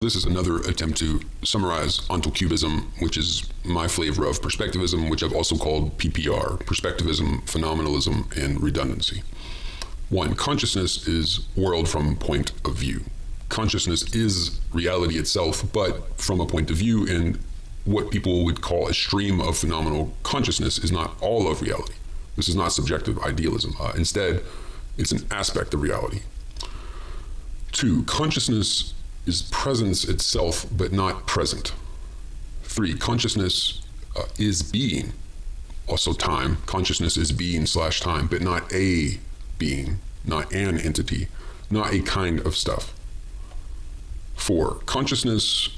This is another attempt to summarize ontocubism, which is my flavor of perspectivism, which I've also called PPR, perspectivism, phenomenalism, and redundancy. 1. Consciousness is world from point of view. Consciousness is reality itself, but from a point of view, and what people would call a stream of phenomenal consciousness is not all of reality. This is not subjective idealism. Instead, it's an aspect of reality. 2. Consciousness is presence itself, but not present. 3. Consciousness is being, also time. Consciousness is being/time, but not a being, not an entity, not a kind of stuff. 4. Consciousness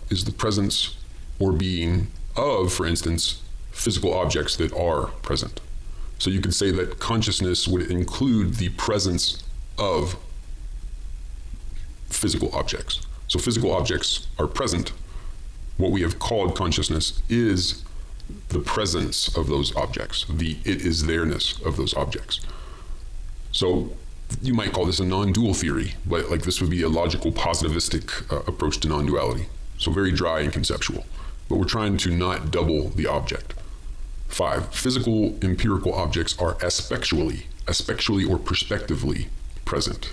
is the presence or being of, for instance, physical objects that are present. So you could say that consciousness would include the presence of physical objects. So physical objects are present. What we have called consciousness is the presence of those objects, the it is there-ness of those objects. So you might call this a non-dual theory, but like this would be a logical positivistic approach to non-duality. So very dry and conceptual, but we're trying to not double the object. 5. Physical empirical objects are aspectually or perspectively present.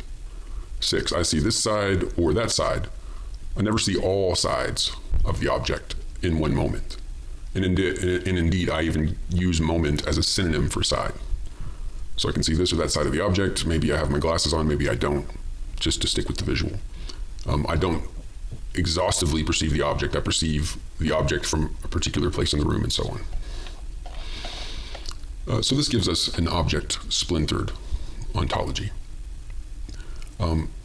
6. I see this side or that side. I never see all sides of the object in one moment. And indeed, I even use moment as a synonym for side. So I can see this or that side of the object. Maybe I have my glasses on, maybe I don't, just to stick with the visual. I don't exhaustively perceive the object. I perceive the object from a particular place in the room and so on. So this gives us an object splintered ontology.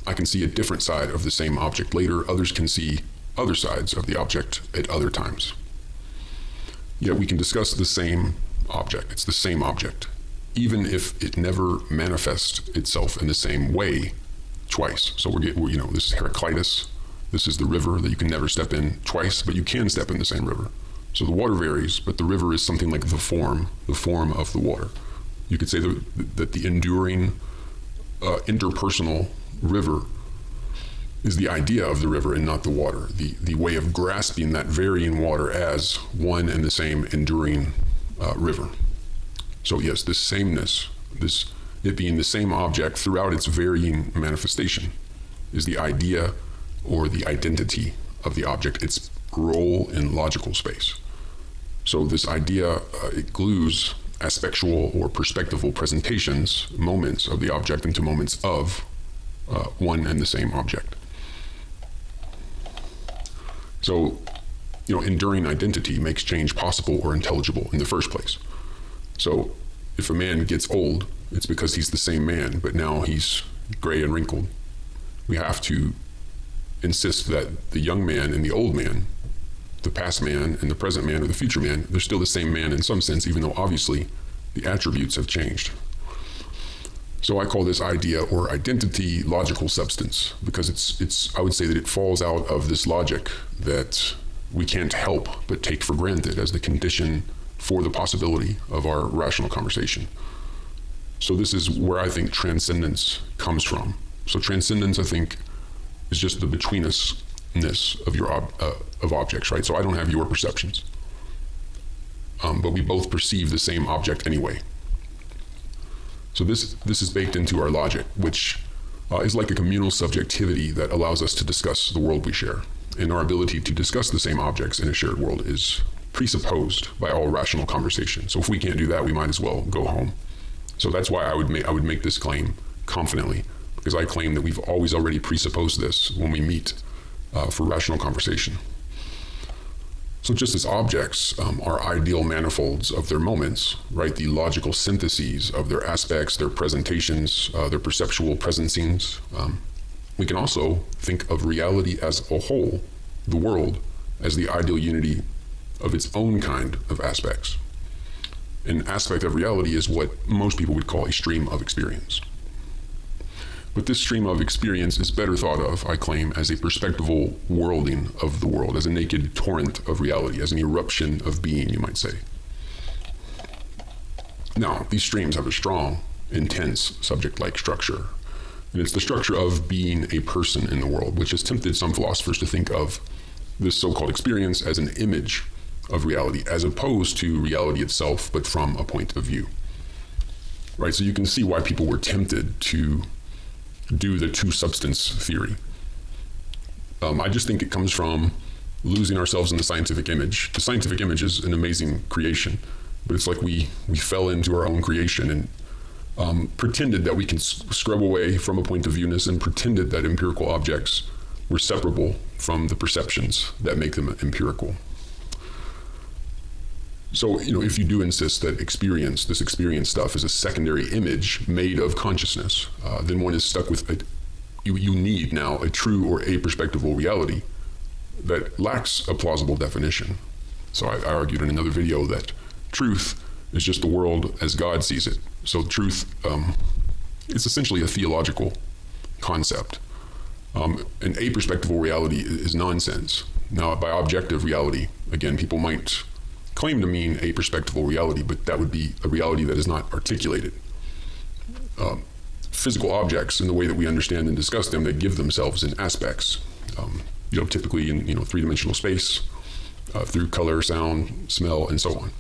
I can see a different side of the same object later. Others can see other sides of the object at other times. Yet we can discuss the same object. It's the same object, even if it never manifests itself in the same way twice. So this is Heraclitus. This is the river that you can never step in twice, but you can step in the same river. So the water varies, but the river is something like the form of the water. You could say that the enduring interpersonal river is the idea of the river and not the water, the way of grasping that varying water as one and the same enduring river. So yes, this sameness, it being the same object throughout its varying manifestation, is the idea or the identity of the object, its role in logical space. So this idea, it glues aspectual or perspectival presentations, moments of the object, into moments of one and the same object. So, enduring identity makes change possible or intelligible in the first place. So if a man gets old, it's because he's the same man, but now he's gray and wrinkled. We have to insist that the young man and the old man, the past man and the present man or the future man, they're still the same man in some sense, even though obviously the attributes have changed. So I call this idea or identity logical substance, because I would say that it falls out of this logic that we can't help but take for granted as the condition for the possibility of our rational conversation. So this is where I think transcendence comes from. So transcendence, I think, is just the between-us-ness of objects, right? So I don't have your perceptions, but we both perceive the same object anyway. So this is baked into our logic, which is like a communal subjectivity that allows us to discuss the world we share. And our ability to discuss the same objects in a shared world is presupposed by all rational conversation. So if we can't do that, we might as well go home. So that's why I would make this claim confidently, because I claim that we've always already presupposed this when we meet for rational conversation. So just as objects are ideal manifolds of their moments, right? The logical syntheses of their aspects, their presentations, their perceptual presencings, we can also think of reality as a whole, the world, as the ideal unity of its own kind of aspects. An aspect of reality is what most people would call a stream of experience. But this stream of experience is better thought of, I claim, as a perspectival worlding of the world, as a naked torrent of reality, as an eruption of being, you might say. Now, these streams have a strong, intense subject-like structure. And it's the structure of being a person in the world, which has tempted some philosophers to think of this so-called experience as an image of reality, as opposed to reality itself, but from a point of view. Right? So you can see why people were tempted to do the two-substance theory. I just think it comes from losing ourselves in the scientific image. The scientific image is an amazing creation, but it's like we fell into our own creation and pretended that we can scrub away from a point of viewness, and pretended that empirical objects were separable from the perceptions that make them empirical. So, if you do insist that this experience stuff is a secondary image made of consciousness, then one is stuck with you need now a true or a perspectival reality that lacks a plausible definition. So I argued in another video that truth is just the world as God sees it. So truth is essentially a theological concept. An a-perspectival reality is nonsense. Now, by objective reality, again, people might claim to mean a-perspectival reality, but that would be a reality that is not articulated. Physical objects, in the way that we understand and discuss them, they give themselves in aspects, typically in three-dimensional space, through color, sound, smell, and so on.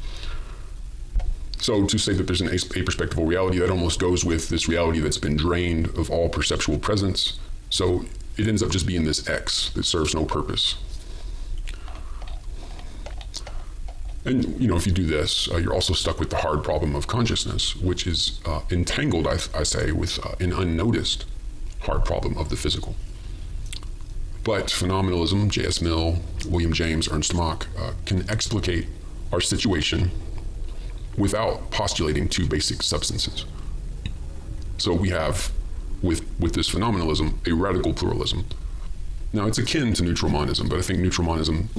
So to say that there's an a-perspectival reality, that almost goes with this reality that's been drained of all perceptual presence. So it ends up just being this X that serves no purpose. And, if you do this, you're also stuck with the hard problem of consciousness, which is entangled, I say, with an unnoticed hard problem of the physical. But phenomenalism, J.S. Mill, William James, Ernst Mach, can explicate our situation without postulating two basic substances. So we have, with this phenomenalism, a radical pluralism. Now, it's akin to neutral monism, but I think neutral monism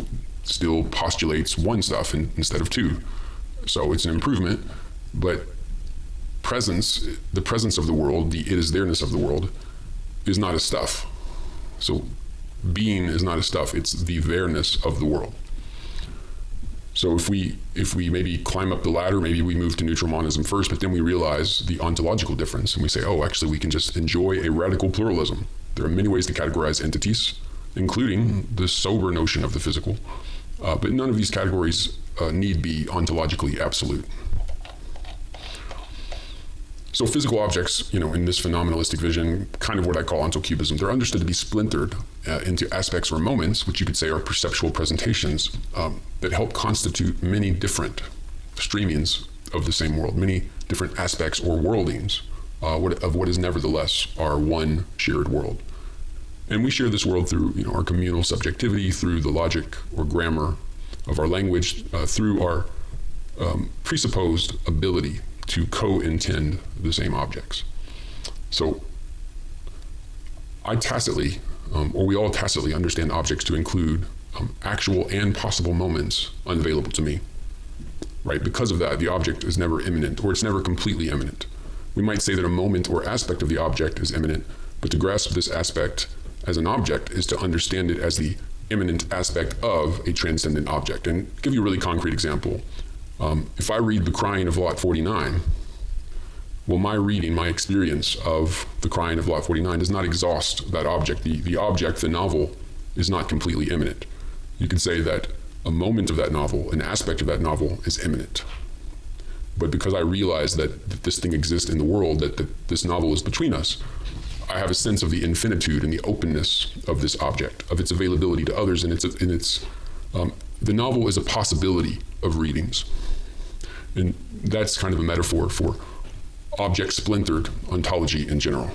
still postulates one stuff instead of two. So it's an improvement, but the presence of the world, the it is there-ness of the world, is not a stuff. So being is not a stuff, it's the there-ness of the world. So if we maybe climb up the ladder, maybe we move to neutral monism first, but then we realize the ontological difference, and we say, oh, actually we can just enjoy a radical pluralism. There are many ways to categorize entities, including the sober notion of the physical, but none of these categories need be ontologically absolute. So physical objects, in this phenomenalistic vision, kind of what I call ontocubism, they're understood to be splintered into aspects or moments, which you could say are perceptual presentations that help constitute many different streamings of the same world, many different aspects or worldings of what is nevertheless our one shared world. And we share this world through our communal subjectivity, through the logic or grammar of our language, through our presupposed ability to co-intend the same objects. So I tacitly, or we all tacitly understand objects to include actual and possible moments unavailable to me, right? Because of that, the object is never immanent, or it's never completely immanent. We might say that a moment or aspect of the object is immanent, but to grasp this aspect as an object is to understand it as the immanent aspect of a transcendent object. And I'll give you a really concrete example. If I read The Crying of Lot 49, well, my reading, my experience of The Crying of Lot 49 does not exhaust that object. The object, the novel, is not completely immanent. You could say that a moment of that novel, an aspect of that novel, is immanent. But because I realize that this thing exists in the world, that this novel is between us, I have a sense of the infinitude and the openness of this object, of its availability to others, and the novel is a possibility of readings. And that's kind of a metaphor for object splintered ontology in general.